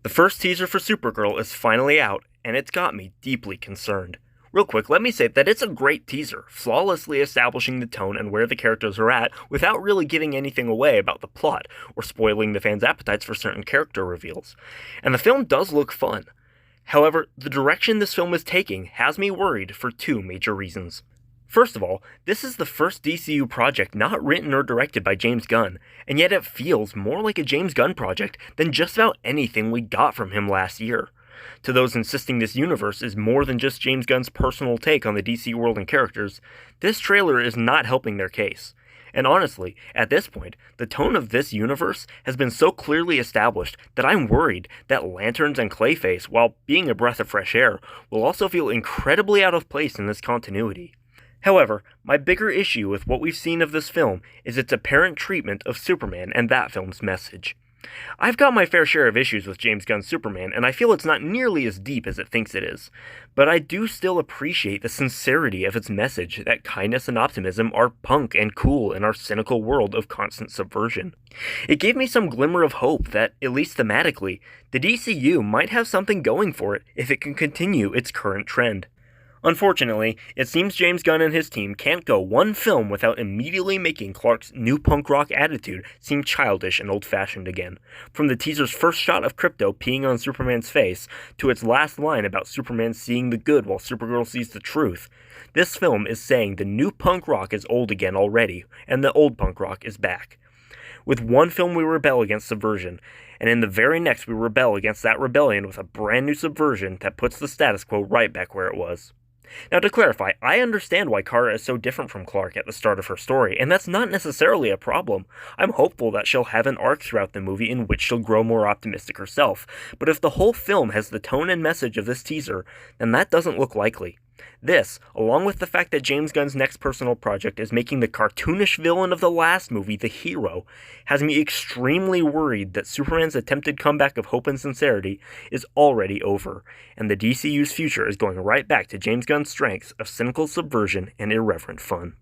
The first teaser for Supergirl is finally out, and it's got me deeply concerned. Real quick, let me say that it's a great teaser, flawlessly establishing the tone and where the characters are at without really giving anything away about the plot or spoiling the fans' appetites for certain character reveals. And the film does look fun. However, the direction this film is taking has me worried for two major reasons. First of all, this is the first DCU project not written or directed by James Gunn, and yet it feels more like a James Gunn project than just about anything we got from him last year. To those insisting this universe is more than just James Gunn's personal take on the DC world and characters, this trailer is not helping their case. And honestly, at this point, the tone of this universe has been so clearly established that I'm worried that Lanterns and Clayface, while being a breath of fresh air, will also feel incredibly out of place in this continuity. However, my bigger issue with what we've seen of this film is its apparent treatment of Superman and that film's message. I've got my fair share of issues with James Gunn's Superman, and I feel it's not nearly as deep as it thinks it is, but I do still appreciate the sincerity of its message that kindness and optimism are punk and cool in our cynical world of constant subversion. It gave me some glimmer of hope that, at least thematically, the DCU might have something going for it if it can continue its current trend. Unfortunately, it seems James Gunn and his team can't go one film without immediately making Clark's new punk rock attitude seem childish and old-fashioned again. From the teaser's first shot of Krypto peeing on Superman's face, to its last line about Superman seeing the good while Supergirl sees the truth, this film is saying the new punk rock is old again already, and the old punk rock is back. With one film we rebel against subversion, and in the very next we rebel against that rebellion with a brand new subversion that puts the status quo right back where it was. Now, to clarify, I understand why Kara is so different from Clark at the start of her story, and that's not necessarily a problem. I'm hopeful that she'll have an arc throughout the movie in which she'll grow more optimistic herself, but if the whole film has the tone and message of this teaser, then that doesn't look likely. This, along with the fact that James Gunn's next personal project is making the cartoonish villain of the last movie the hero, has me extremely worried that Superman's attempted comeback of hope and sincerity is already over, and the DCU's future is going right back to James Gunn's strengths of cynical subversion and irreverent fun.